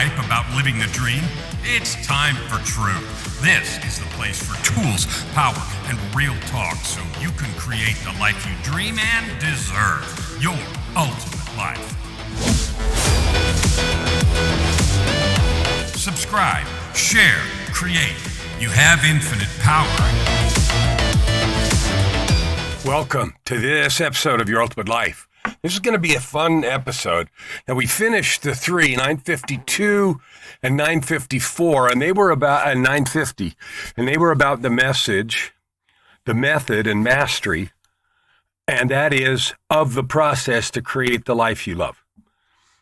hype about living the dream? It's time for truth. This is the place for tools, power, and real talk so you can create the life you dream and deserve. Your ultimate life. Subscribe, share, create. You have infinite power. Welcome to this episode of Your Ultimate Life. This is going to be a fun episode. Now, we finished the three, 952 and 954, and they were about 950, and they were about the message, the method, and mastery, and that is of the process to create the life you love.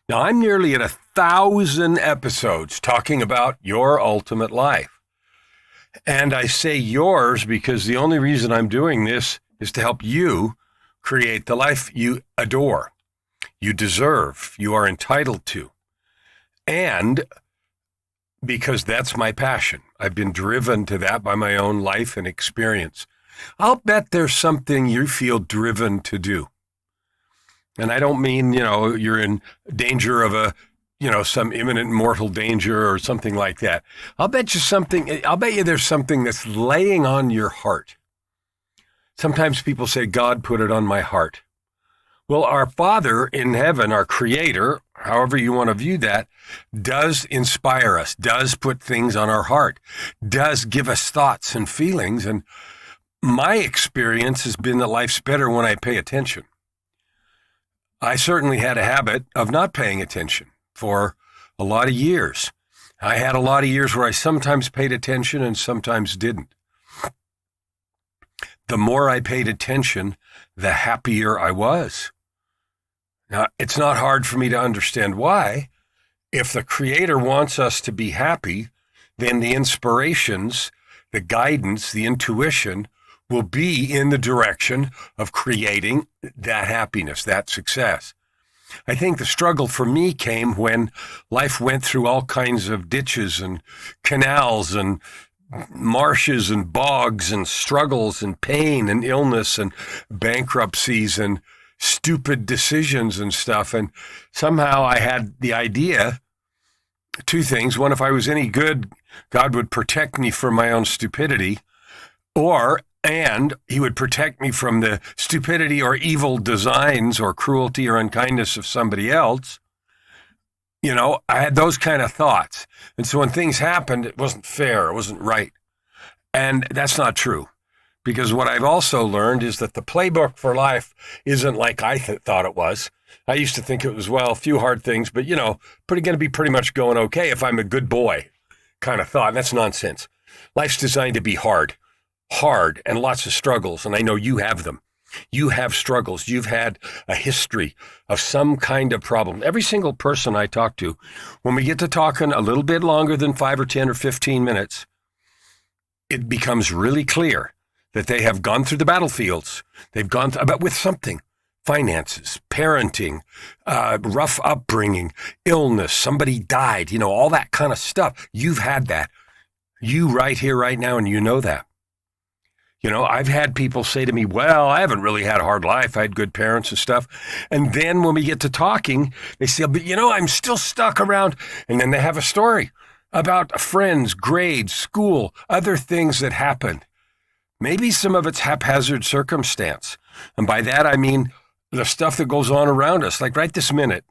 Now, I'm nearly at 1,000 episodes talking about your ultimate life. And I say yours because the only reason I'm doing this is to help you create the life you adore, you deserve, you are entitled to. And because that's my passion. I've been driven to that by my own life and experience. I'll bet there's something you feel driven to do. And I don't mean, you're in danger of some imminent mortal danger or something like that. I'll bet you there's something that's laying on your heart. Sometimes people say, God put it on my heart. Well, our Father in heaven, our Creator, however you want to view that, does inspire us, does put things on our heart, does give us thoughts and feelings. And my experience has been that life's better when I pay attention. I certainly had a habit of not paying attention for a lot of years. I had a lot of years where I sometimes paid attention and sometimes didn't. The more I paid attention, the happier I was. Now, it's not hard for me to understand why. If the Creator wants us to be happy, then the inspirations, the guidance, the intuition will be in the direction of creating that happiness, that success. I think the struggle for me came when life went through all kinds of ditches and canals and marshes and bogs and struggles and pain and illness and bankruptcies and stupid decisions and stuff. And somehow I had the idea, two things. One, if I was any good, God would protect me from my own stupidity, and he would protect me from the stupidity or evil designs or cruelty or unkindness of somebody else. I had those kind of thoughts. And so when things happened, it wasn't fair. It wasn't right. And that's not true. Because what I've also learned is that the playbook for life isn't like I thought it was. I used to think it was, a few hard things, but, going to be pretty much going okay if I'm a good boy kind of thought. And that's nonsense. Life's designed to be hard, and lots of struggles. And I know you have them. You have struggles. You've had a history of some kind of problem. Every single person I talk to, when we get to talking a little bit longer than 5 or 10 or 15 minutes, it becomes really clear that they have gone through the battlefields. They've gone with something, finances, parenting, rough upbringing, illness, somebody died, all that kind of stuff. You've had that. You right here, right now, and you know that. I've had people say to me, well, I haven't really had a hard life. I had good parents and stuff. And then when we get to talking, they say, but I'm still stuck around. And then they have a story about friends, grades, school, other things that happened. Maybe some of it's haphazard circumstance. And by that, I mean the stuff that goes on around us. Like right this minute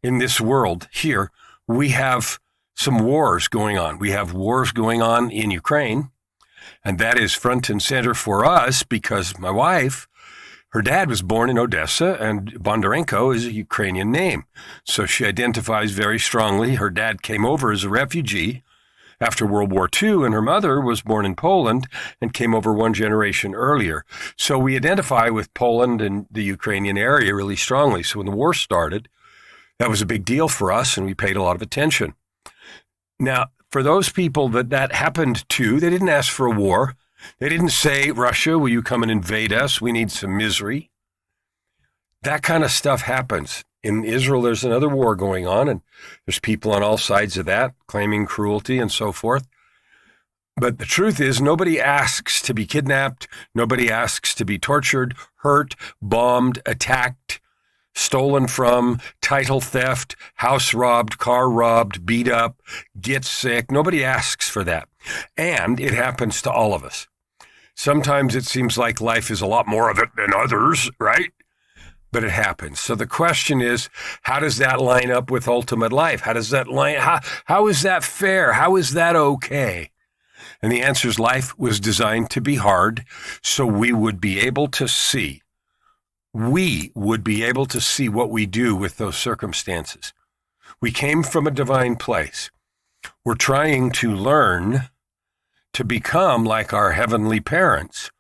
in this world here, we have some wars going on. We have wars going on in Ukraine. And that is front and center for us because my wife, her dad was born in Odessa, and Bondarenko is a Ukrainian name. So she identifies very strongly. Her dad came over as a refugee after World War II, and her mother was born in Poland and came over one generation earlier. So we identify with Poland and the Ukrainian area really strongly. So when the war started, that was a big deal for us, and we paid a lot of attention. Now, for those people that happened to, they didn't ask for a war. They didn't say, Russia, will you come and invade us? We need some misery. That kind of stuff happens. In Israel, there's another war going on, and there's people on all sides of that claiming cruelty and so forth. But the truth is, nobody asks to be kidnapped. Nobody asks to be tortured, hurt, bombed, attacked. stolen from, title theft, house robbed, car robbed, beat up, get sick. Nobody asks for that. And it happens to all of us. Sometimes it seems like life is a lot more of it than others, right? But it happens. So the question is, how does that line up with ultimate life? How does that how is that fair? How is that okay? And the answer is life was designed to be hard so we would be able to see. We would be able to see what we do with those circumstances. We came from a divine place. We're trying to learn to become like our heavenly parents.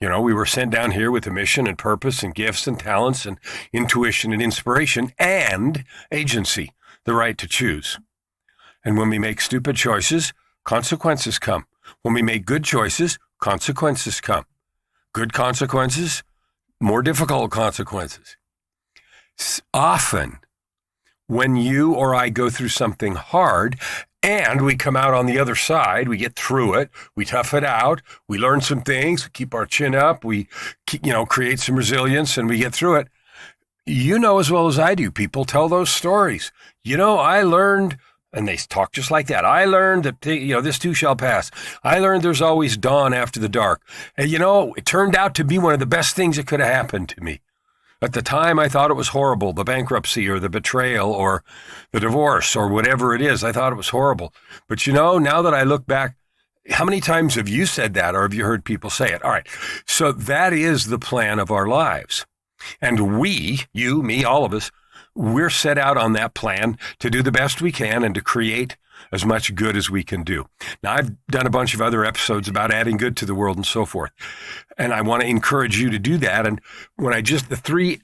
You know, we were sent down here with a mission and purpose and gifts and talents and intuition and inspiration and agency, the right to choose. And when we make stupid choices, consequences come. When we make good choices, consequences come. Good consequences, more difficult consequences. Often, when you or I go through something hard and we come out on the other side, we get through it, we tough it out, we learn some things, we keep our chin up, we create some resilience and we get through it. You know as well as I do, people tell those stories. I learned, and they talk just like that. I learned that, this too shall pass. I learned there's always dawn after the dark. And, it turned out to be one of the best things that could have happened to me. At the time, I thought it was horrible, the bankruptcy or the betrayal or the divorce or whatever it is. I thought it was horrible. But, now that I look back, how many times have you said that or have you heard people say it? All right. So that is the plan of our lives. And we, you, me, all of us, we're set out on that plan to do the best we can and to create as much good as we can do. Now, I've done a bunch of other episodes about adding good to the world and so forth. And I want to encourage you to do that. And when the 3,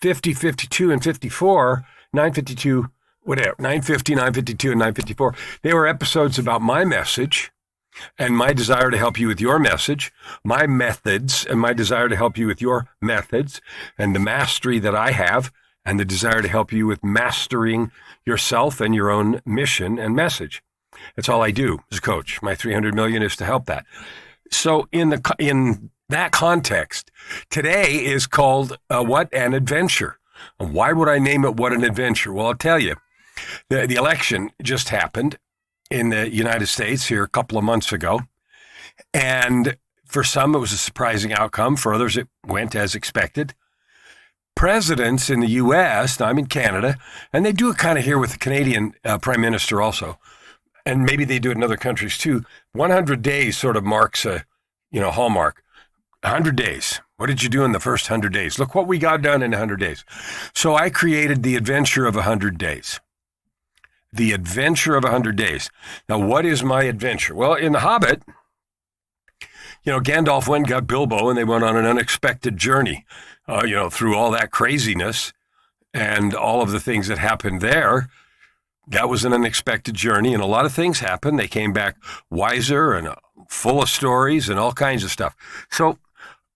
50, 52, and 54, 952, whatever, 950, 952, and 954, they were episodes about my message and my desire to help you with your message, my methods and my desire to help you with your methods, and the mastery that I have and the desire to help you with mastering yourself and your own mission and message. That's all I do as a coach. My 300 million is to help that. So in that context, today is called What an Adventure. And why would I name it What an Adventure? Well, I'll tell you. The election just happened in the United States here a couple of months ago. And for some, it was a surprising outcome. For others, it went as expected. Presidents in the U.S., now I'm in Canada, and they do it kind of here with the Canadian Prime Minister also, and maybe they do it in other countries too. 100 days sort of marks a, hallmark. 100 days. What did you do in the first 100 days? Look what we got done in 100 days. So I created the adventure of 100 days. The adventure of 100 days. Now, what is my adventure? Well, in The Hobbit, Gandalf went and got Bilbo, and they went on an unexpected journey, through all that craziness and all of the things that happened there. That was an unexpected journey, and a lot of things happened. They came back wiser and full of stories and all kinds of stuff. So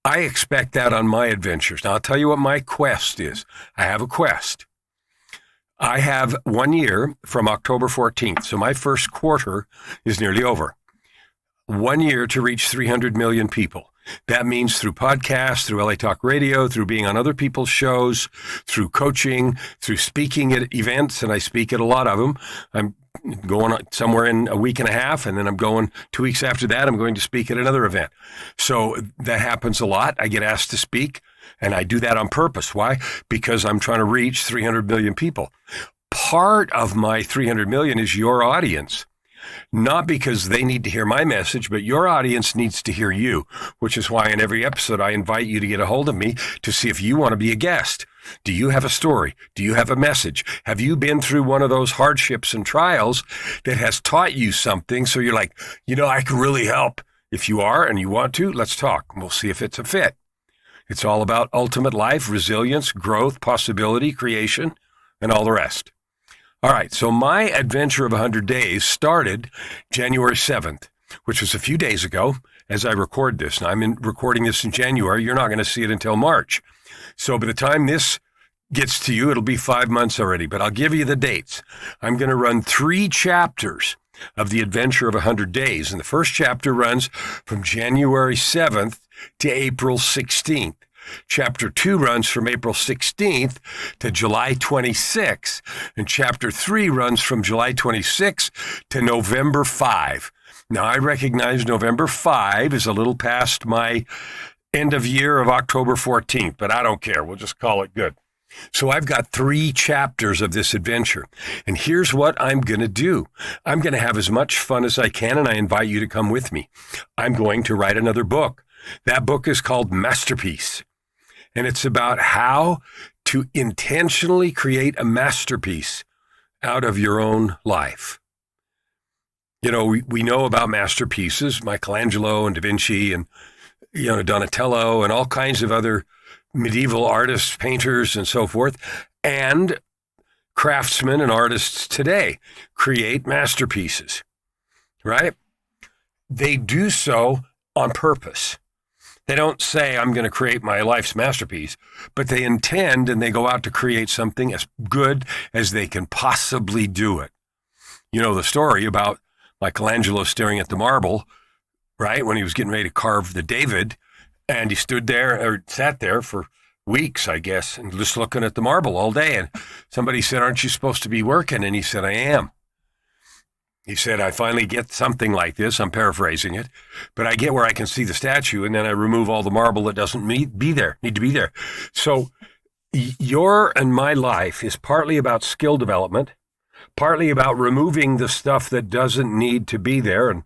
I expect that on my adventures. Now, I'll tell you what my quest is. I have a quest. I have 1 year from October 14th, so my first quarter is nearly over. 1 year to reach 300 million people. That means through podcasts, through LA Talk Radio, through being on other people's shows, through coaching, through speaking at events, and I speak at a lot of them. I'm going somewhere in a week and a half, and then I'm going 2 weeks after that, I'm going to speak at another event. So that happens a lot. I get asked to speak, and I do that on purpose. Why? Because I'm trying to reach 300 million people. Part of my 300 million is your audience. Not because they need to hear my message, but your audience needs to hear you, which is why in every episode I invite you to get a hold of me to see if you want to be a guest. Do you have a story? Do you have a message? Have you been through one of those hardships and trials that has taught you something? So you're like, I can really help. If you are and you want to, let's talk. We'll see if it's a fit. It's all about ultimate life, resilience, growth, possibility, creation, and all the rest. All right, so my adventure of 100 days started January 7th, which was a few days ago as I record this. Now, I'm recording this in January. You're not going to see it until March. So by the time this gets to you, it'll be 5 months already, but I'll give you the dates. I'm going to run 3 chapters of the adventure of 100 days, and the first chapter runs from January 7th to April 16th. Chapter 2 runs from April 16th to July 26th. And Chapter 3 runs from July 26th to November 5. Now, I recognize November 5 is a little past my end of year of October 14th, but I don't care. We'll just call it good. So I've got 3 chapters of this adventure. And here's what I'm going to do. I'm going to have as much fun as I can, and I invite you to come with me. I'm going to write another book. That book is called Masterpiece. And it's about how to intentionally create a masterpiece out of your own life. You know, we know about masterpieces, Michelangelo and Da Vinci and, Donatello and all kinds of other medieval artists, painters, and so forth. And craftsmen and artists today create masterpieces, right? They do so on purpose. They don't say, I'm going to create my life's masterpiece, but they intend and they go out to create something as good as they can possibly do it. You know the story about Michelangelo staring at the marble, right, when he was getting ready to carve the David, and he sat there for weeks, I guess, and just looking at the marble all day. And somebody said, aren't you supposed to be working? And he said, I am. He said, I finally get something like this. I'm paraphrasing it, but I get where I can see the statue, and then I remove all the marble that doesn't need to be there. So your and my life is partly about skill development, partly about removing the stuff that doesn't need to be there. And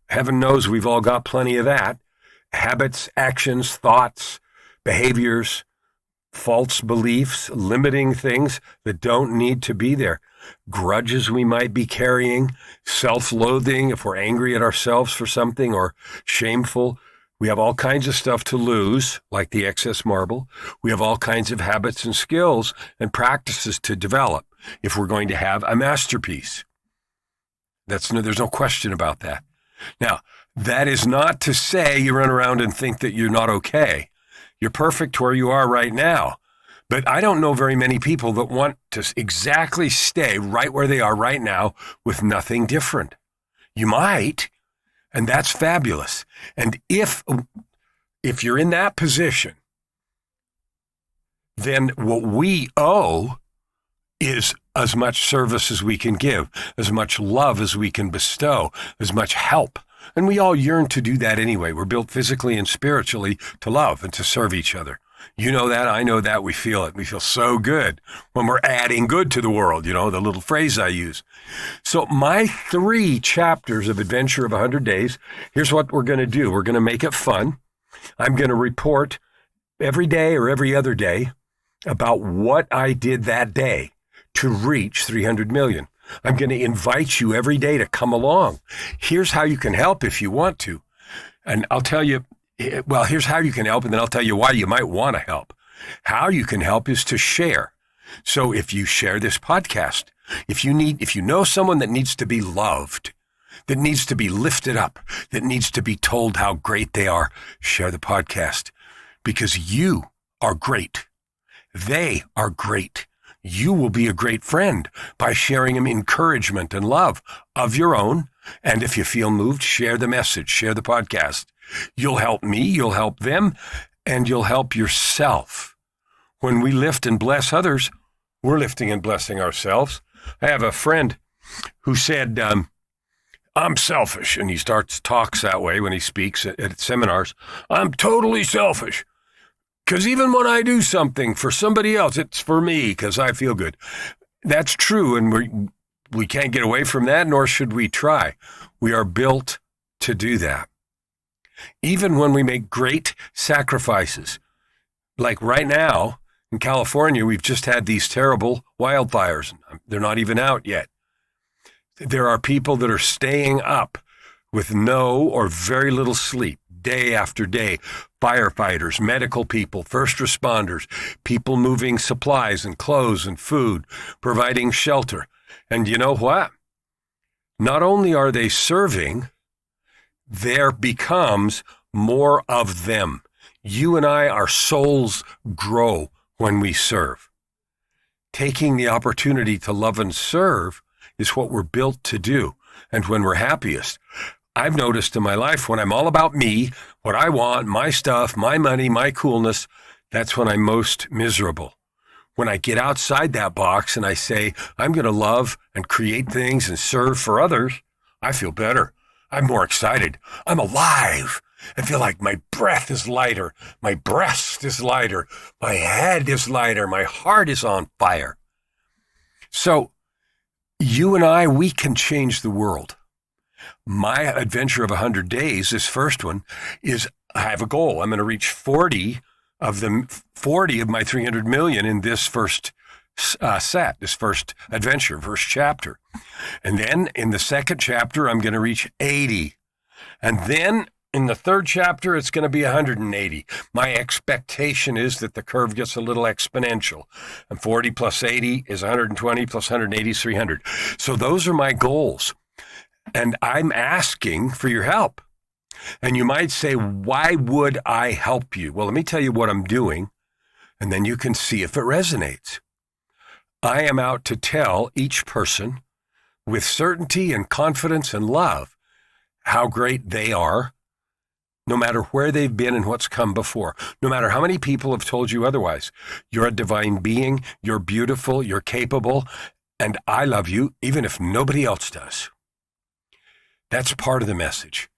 heaven knows we've all got plenty of that. Habits, actions, thoughts, behaviors, false beliefs, limiting things that don't need to be there. Grudges we might be carrying, self-loathing if we're angry at ourselves for something, or shameful. We have all kinds of stuff to lose, like the excess marble. We have all kinds of habits and skills and practices to develop if we're going to have a masterpiece. There's no question about that. Now, that is not to say you run around and think that you're not okay. You're perfect where you are right now. But I don't know very many people that want to exactly stay right where they are right now with nothing different. You might, and that's fabulous. And if you're in that position, then what we owe is as much service as we can give, as much love as we can bestow, as much help. And we all yearn to do that anyway. We're built physically and spiritually to love and to serve each other. You know that, I know that, we feel it. We feel so good when we're adding good to the world, the little phrase I use. So my 3 chapters of Adventure of 100 Days, here's what we're going to do. We're going to make it fun. I'm going to report every day or every other day about what I did that day to reach 300 million. I'm going to invite you every day to come along. Here's how you can help if you want to. And I'll tell you, here's how you can help, and then I'll tell you why you might want to help. How you can help is to share. So if you share this podcast, if you know someone that needs to be loved, that needs to be lifted up, that needs to be told how great they are, share the podcast, because you are great. They are great. You will be a great friend by sharing them encouragement and love of your own. And if you feel moved, share the message, share the podcast. You'll help me, you'll help them, and you'll help yourself. When we lift and bless others, we're lifting and blessing ourselves. I have a friend who said, I'm selfish, and he talks that way when he speaks at seminars. I'm totally selfish. Because even when I do something for somebody else, it's for me because I feel good. That's true, and we can't get away from that, nor should we try. We are built to do that. Even when we make great sacrifices, like right now in California, we've just had these terrible wildfires. They're not even out yet. There are people that are staying up with no or very little sleep, day after day. Firefighters, medical people, first responders, people moving supplies and clothes and food, providing shelter. And you know what? Not only are they serving, there becomes more of them. You and I, our souls grow when we serve. Taking the opportunity to love and serve is what we're built to do. And when we're happiest, I've noticed in my life when I'm all about me, what I want, my stuff, my money, my coolness, That's when I'm most miserable. When I get outside that box and I say, I'm going to love and create things and serve for others, I feel better. I'm more excited. I'm alive. I feel like my breath is lighter. My breast is lighter. My head is lighter. My heart is on fire. So you and I, we can change the world. My adventure of 100 days, this first one, is I have a goal. I'm going to reach 40 of my 300 million in this first this first adventure, first chapter. And then in the second chapter, I'm going to reach 80. And then in the third chapter, it's going to be 180. My expectation is that the curve gets a little exponential. And 40 plus 80 is 120 plus 180 is 300. So those are my goals. And I'm asking for your help. And you might say, why would I help you? Well, let me tell you what I'm doing, and then you can see if it resonates. I am out to tell each person with certainty and confidence and love how great they are, no matter where they've been and what's come before, no matter how many people have told you otherwise. You're a divine being, you're beautiful, you're capable, and I love you even if nobody else does. That's part of the message.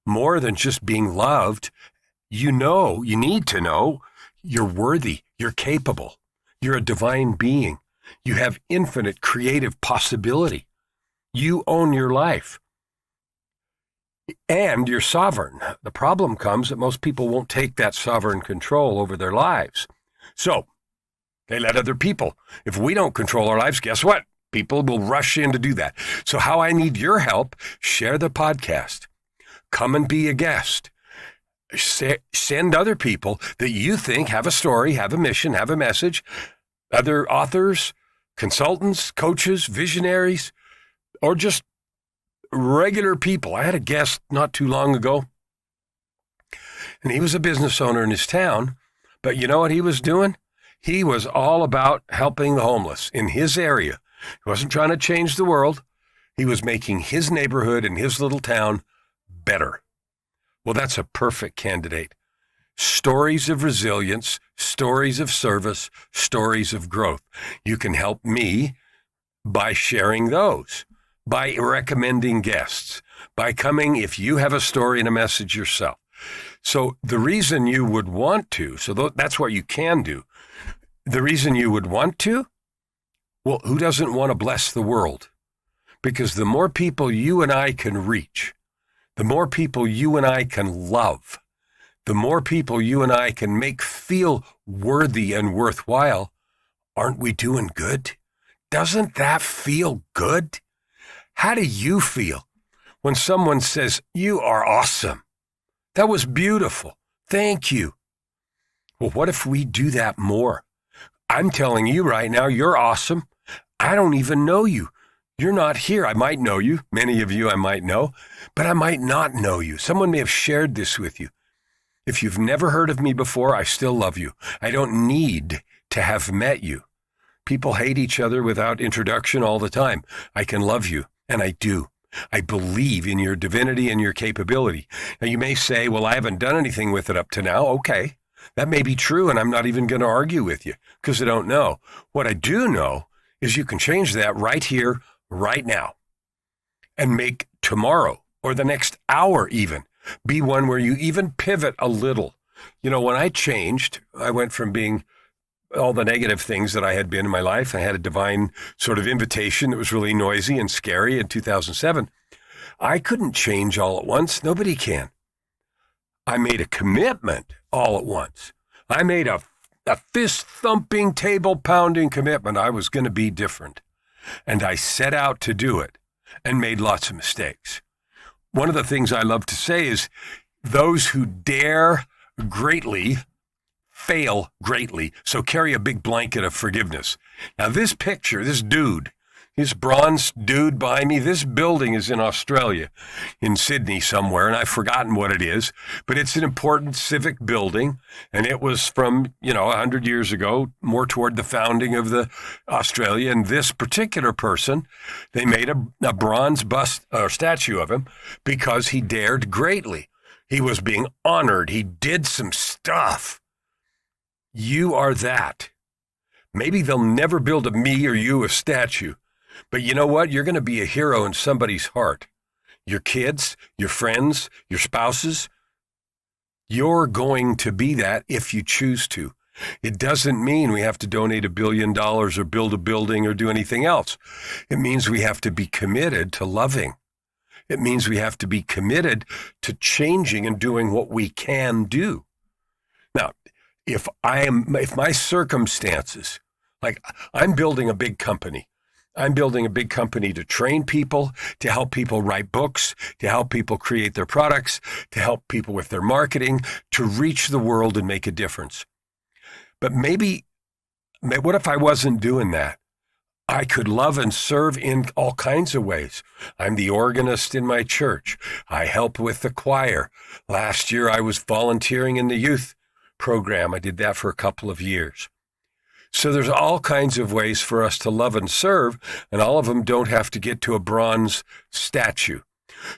More than just being loved, you need to know you're worthy, you're capable, you're a divine being. You have infinite creative possibility. You own your life. And you're sovereign. The problem comes that most people won't take that sovereign control over their lives. So they let other people. If we don't control our lives, guess what? People will rush in to do that. So how I need your help, share the podcast. Come and be a guest. Send other people that you think have a story, have a mission, have a message, other authors, consultants, coaches, visionaries, or just regular people. I had a guest not too long ago, and he was a business owner in his town, but you know what he was doing? He was all about helping the homeless in his area. He wasn't trying to change the world. He was making his neighborhood and his little town better. Well, that's a perfect candidate. Stories of resilience, stories of service, stories of growth. You can help me by sharing those, by recommending guests, by coming if you have a story and a message yourself. So the reason you would want to, that's what you can do. The reason you would want to, well, who doesn't want to bless the world? Because the more people you and I can reach, the more people you and I can love, the more people you and I can make feel worthy and worthwhile, aren't we doing good? Doesn't that feel good? How do you feel when someone says, you are awesome? That was beautiful. Thank you. Well, what if we do that more? I'm telling you right now, you're awesome. I don't even know you. You're not here. I might know you. Many of you I might know, but I might not know you. Someone may have shared this with you. If you've never heard of me before, I still love you. I don't need to have met you. People hate each other without introduction all the time. I can love you, and I do. I believe in your divinity and your capability. Now, you may say, well, I haven't done anything with it up to now. Okay, that may be true, and I'm not even going to argue with you because I don't know. What I do know is you can change that right here, right now, and make tomorrow or the next hour even be one where you even pivot a little. You know, when I changed, I went from being all the negative things that I had been in my life. I had a divine sort of invitation that was really noisy and scary in 2007. I couldn't change all at once. Nobody can. I made a commitment all at once. I made a fist-thumping, table-pounding commitment. I was going to be different. And I set out to do it and made lots of mistakes. One of the things I love to say is those who dare greatly fail greatly. So carry a big blanket of forgiveness. Now this picture, this dude, this bronze dude behind me, this building is in Australia, in Sydney somewhere, and I've forgotten what it is, but it's an important civic building, and it was from, 100 years ago, more toward the founding of the Australia, and this particular person, they made a bronze bust or statue of him because he dared greatly. He was being honored. He did some stuff. You are that. Maybe they'll never build a me or you a statue, but you know what? You're going to be a hero in somebody's heart. Your kids, your friends, your spouses. You're going to be that if you choose to. It doesn't mean we have to donate $1 billion or build a building or do anything else. It means we have to be committed to loving. It means we have to be committed to changing and doing what we can do. Now, if my circumstances, like I'm building a big company. I'm building a big company to train people, to help people write books, to help people create their products, to help people with their marketing, to reach the world and make a difference. But maybe what if I wasn't doing that? I could love and serve in all kinds of ways. I'm the organist in my church. I help with the choir. Last year, I was volunteering in the youth program. I did that for a couple of years. So there's all kinds of ways for us to love and serve, and all of them don't have to get to a bronze statue.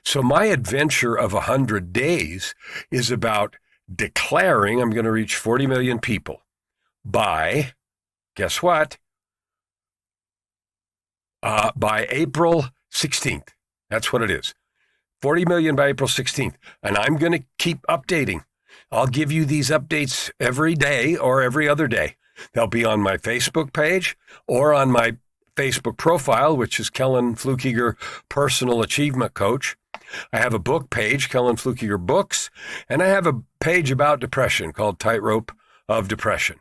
So my adventure of 100 days is about declaring I'm going to reach 40 million people by, guess what? By April 16th. That's what it is. 40 million by April 16th. And I'm going to keep updating. I'll give you these updates every day or every other day. They'll be on my Facebook page or on my Facebook profile, which is Kellen Flukiger Personal Achievement Coach. I have a book page, Kellen Flukiger Books, and I have a page about depression called Tightrope of Depression.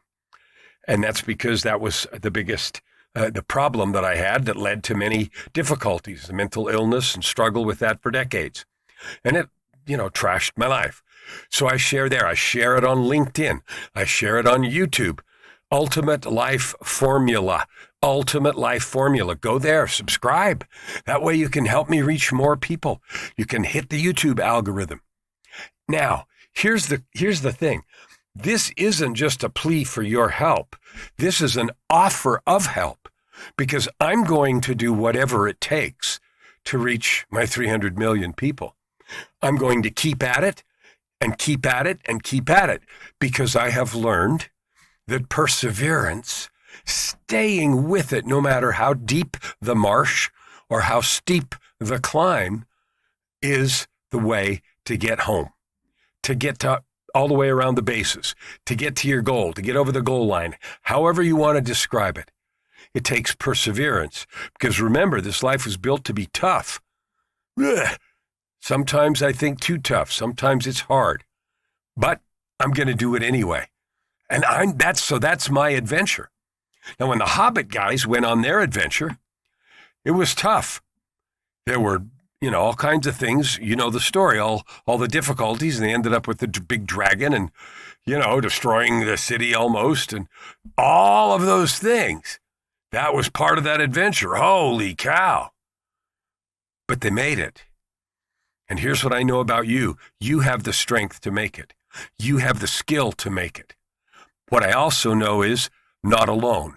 And that's because that was the biggest the problem that I had that led to many difficulties, mental illness and struggle with that for decades. And it, trashed my life. So I share there. I share it on LinkedIn. I share it on YouTube. Ultimate Life Formula. Ultimate Life Formula. Go there, subscribe. That way you can help me reach more people. You can hit the YouTube algorithm. Now, here's the thing. This isn't just a plea for your help. This is an offer of help because I'm going to do whatever it takes to reach my 300 million people. I'm going to keep at it and keep at it and keep at it because I have learned that perseverance, staying with it no matter how deep the marsh or how steep the climb, is the way to get home, to get to all the way around the bases, to get to your goal, to get over the goal line, however you want to describe it. It takes perseverance because remember, this life was built to be tough. Ugh. Sometimes I think too tough. Sometimes it's hard, but I'm going to do it anyway. And that's my adventure. Now, when the Hobbit guys went on their adventure, it was tough. There were, all kinds of things. You know the story, all the difficulties, and they ended up with the big dragon and, destroying the city almost, and all of those things. That was part of that adventure. Holy cow. But they made it. And here's what I know about you. You have the strength to make it. You have the skill to make it. What I also know is not alone.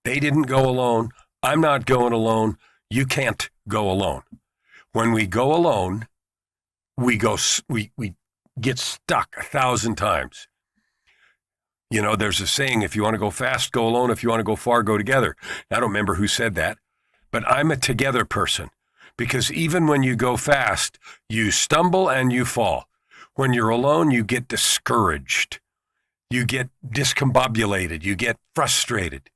They didn't go alone. I'm not going alone. You can't go alone. When we go alone, we get stuck 1,000 times. There's a saying, if you want to go fast, go alone. If you want to go far, go together. I don't remember who said that, but I'm a together person because even when you go fast, you stumble and you fall. When you're alone, you get discouraged. You get discombobulated. You get frustrated.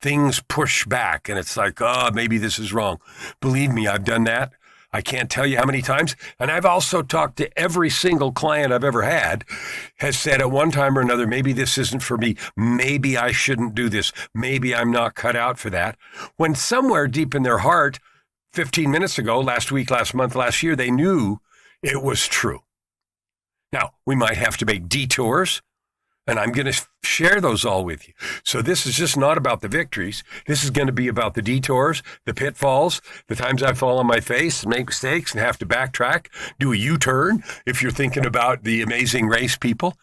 Things push back and it's like, maybe this is wrong. Believe me, I've done that. I can't tell you how many times. And I've also talked to every single client I've ever had has said at one time or another, maybe this isn't for me. Maybe I shouldn't do this. Maybe I'm not cut out for that. When somewhere deep in their heart, 15 minutes ago, last week, last month, last year, they knew it was true. Now, we might have to make detours, and I'm going to share those all with you. So this is just not about the victories. This is going to be about the detours, the pitfalls, the times I fall on my face and make mistakes and have to backtrack, do a U-turn if you're thinking about the Amazing Race people.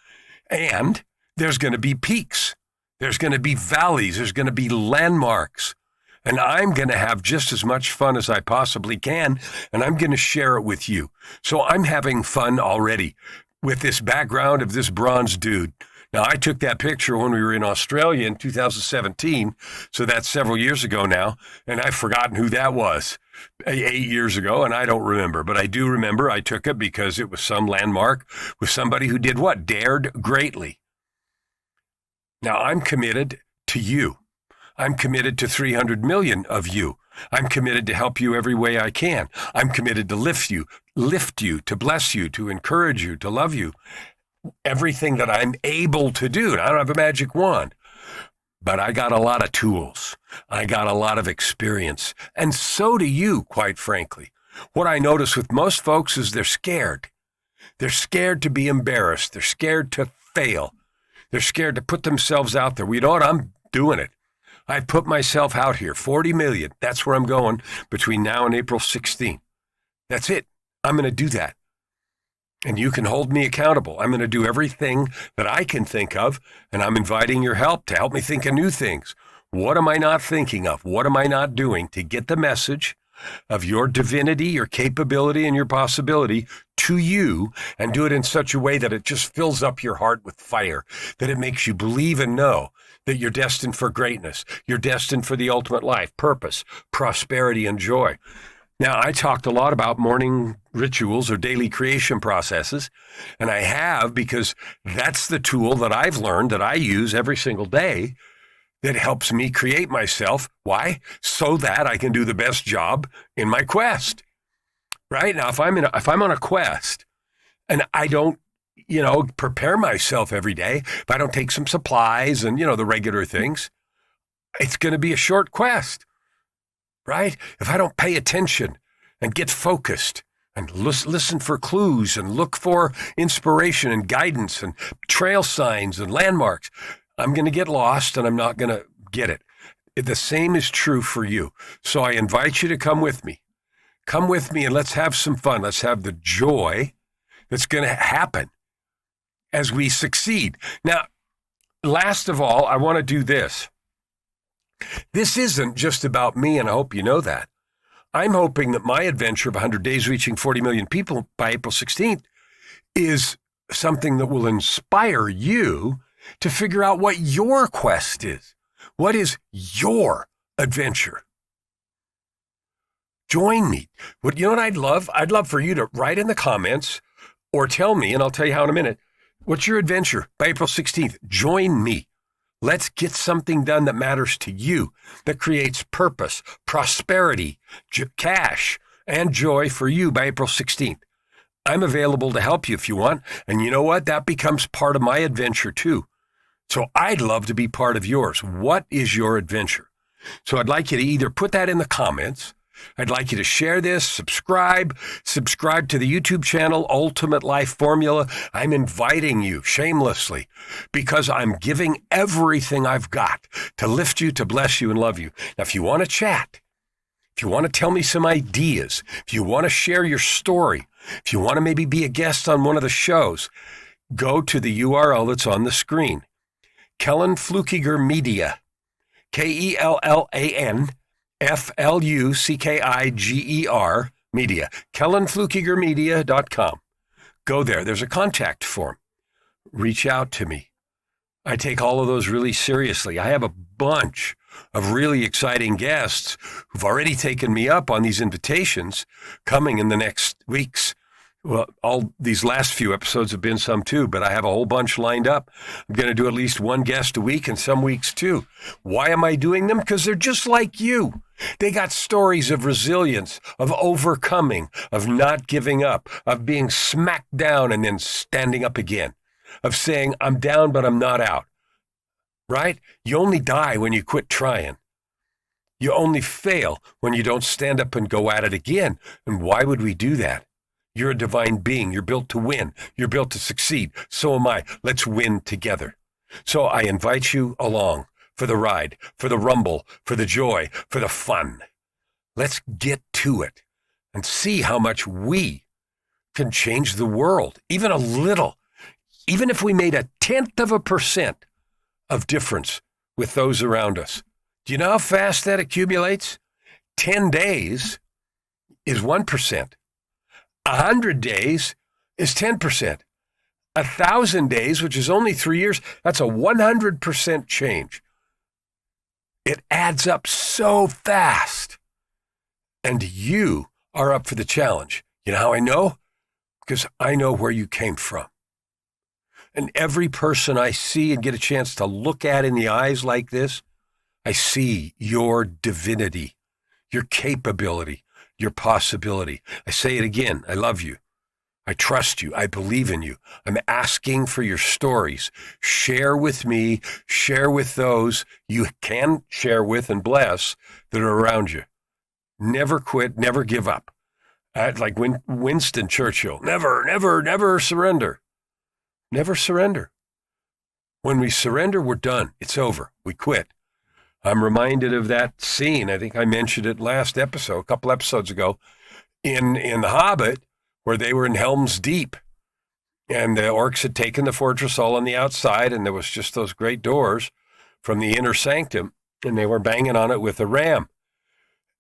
And there's going to be peaks. There's going to be valleys. There's going to be landmarks. And I'm going to have just as much fun as I possibly can, and I'm going to share it with you. So I'm having fun already with this background of this bronze dude. Now, I took that picture when we were in Australia in 2017, so that's several years ago now, and I've forgotten who that was 8 years ago, and I don't remember. But I do remember I took it because it was some landmark with somebody who did what? Dared greatly. Now, I'm committed to you. I'm committed to 300 million of you. I'm committed to help you every way I can. I'm committed to lift you, to bless you, to encourage you, to love you. Everything that I'm able to do. I don't have a magic wand, but I got a lot of tools. I got a lot of experience. And so do you, quite frankly. What I notice with most folks is they're scared. They're scared to be embarrassed. They're scared to fail. They're scared to put themselves out there. Well, you know what? I'm doing it. I put myself out here, 40 million. That's where I'm going between now and April 16th. That's it. I'm going to do that. And you can hold me accountable. I'm going to do everything that I can think of, and I'm inviting your help to help me think of new things. What am I not thinking of? What am I not doing to get the message of your divinity, your capability, and your possibility to you, and do it in such a way that it just fills up your heart with fire, that it makes you believe and know that you're destined for greatness. You're destined for the ultimate life, purpose, prosperity, and joy. Now, I talked a lot about morning rituals or daily creation processes, and I have because that's the tool that I've learned that I use every single day that helps me create myself. Why? So that I can do the best job in my quest. Right? Now, if I'm on a quest and I don't, prepare myself every day, if I don't take some supplies and, the regular things, it's going to be a short quest. Right? If I don't pay attention and get focused and listen for clues and look for inspiration and guidance and trail signs and landmarks, I'm going to get lost and I'm not going to get it. The same is true for you. So I invite you to come with me. Come with me and let's have some fun. Let's have the joy that's going to happen as we succeed. Now, last of all, I want to do this. This isn't just about me, and I hope you know that. I'm hoping that my adventure of 100 days reaching 40 million people by April 16th is something that will inspire you to figure out what your quest is. What is your adventure? Join me. You know what I'd love? I'd love for you to write in the comments or tell me, and I'll tell you how in a minute, what's your adventure by April 16th? Join me. Let's get something done that matters to you, that creates purpose, prosperity, cash, and joy for you by April 16th. I'm available to help you if you want. And you know what? That becomes part of my adventure too. So I'd love to be part of yours. What is your adventure? So I'd like you to either put that in the comments. I'd like you to share this, subscribe to the YouTube channel, Ultimate Life Formula. I'm inviting you shamelessly because I'm giving everything I've got to lift you, to bless you, and love you. Now, if you want to chat, if you want to tell me some ideas, if you want to share your story, if you want to maybe be a guest on one of the shows, go to the URL that's on the screen. Kellen Flukiger Media, KELLAN FLUCKIGER Media, KellenFlukigerMedia.com. Go there. There's a contact form. Reach out to me. I take all of those really seriously. I have a bunch of really exciting guests who've already taken me up on these invitations coming in the next weeks. Well, all these last few episodes have been some too, but I have a whole bunch lined up. I'm going to do at least one guest a week and some weeks too. Why am I doing them? Because they're just like you. They got stories of resilience, of overcoming, of not giving up, of being smacked down and then standing up again, of saying, I'm down, but I'm not out. Right? You only die when you quit trying. You only fail when you don't stand up and go at it again. And why would we do that? You're a divine being. You're built to win. You're built to succeed. So am I. Let's win together. So I invite you along for the ride, for the rumble, for the joy, for the fun. Let's get to it and see how much we can change the world, even a little. Even if we made 0.1% of difference with those around us. Do you know how fast that accumulates? 10 days is 1%. 100 days is 10%. 1,000 days, which is only 3 years, that's a 100% change. It adds up so fast. And you are up for the challenge. You know how I know? Because I know where you came from. And every person I see and get a chance to look at in the eyes like this, I see your divinity, your capability, your possibility. I say it again. I love you. I trust you. I believe in you. I'm asking for your stories. Share with me. Share with those you can share with and bless that are around you. Never quit. Never give up. Like Winston Churchill. Never surrender. Never surrender. When we surrender, we're done. It's over. We quit. I'm reminded of that scene. I think I mentioned it last episode, a couple episodes ago, in The Hobbit, where they were in Helm's Deep, and the orcs had taken the fortress all on the outside, and there was just those great doors from the inner sanctum, and they were banging on it with a ram.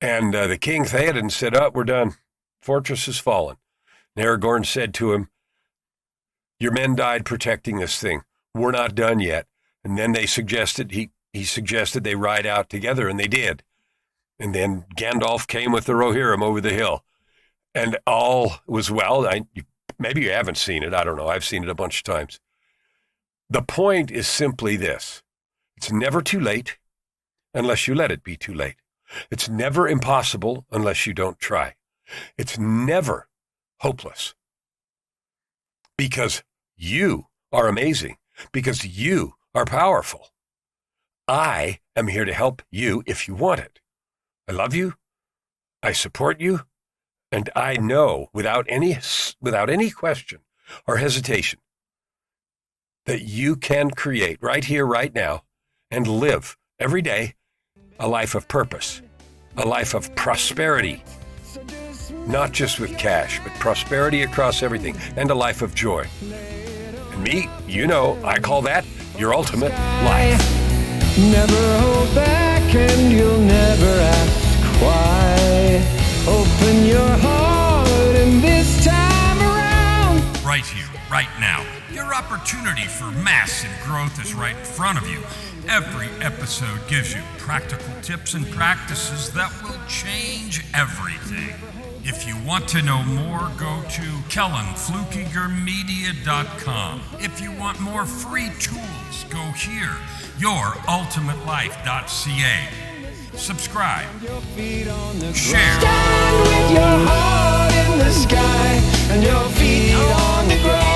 And the king Theoden said, "Oh, we're done. Fortress has fallen." And Aragorn said to him, "Your men died protecting this thing. We're not done yet." And then they suggested, he suggested they ride out together, and they did. And then Gandalf came with the Rohirrim over the hill. And all was well. Maybe you haven't seen it. I don't know. I've seen it a bunch of times. The point is simply this. It's never too late unless you let it be too late. It's never impossible unless you don't try. It's never hopeless. Because you are amazing. Because you are powerful. I am here to help you if you want it. I love you. I support you. And I know without any question or hesitation that you can create right here, right now, and live every day a life of purpose, a life of prosperity, not just with cash, but prosperity across everything, and a life of joy. And me, you know, I call that your ultimate life. Never hold back and you'll never ask why. Open your heart and this time around. Right here, right now. Your opportunity for massive growth is right in front of you. Every episode gives you practical tips and practices that will change everything. If you want to know more, go to KellenFlukigerMedia.com. If you want more free tools, go here, YourUltimateLife.ca. Subscribe. Share. Stand with your heart in the sky and your feet on the ground.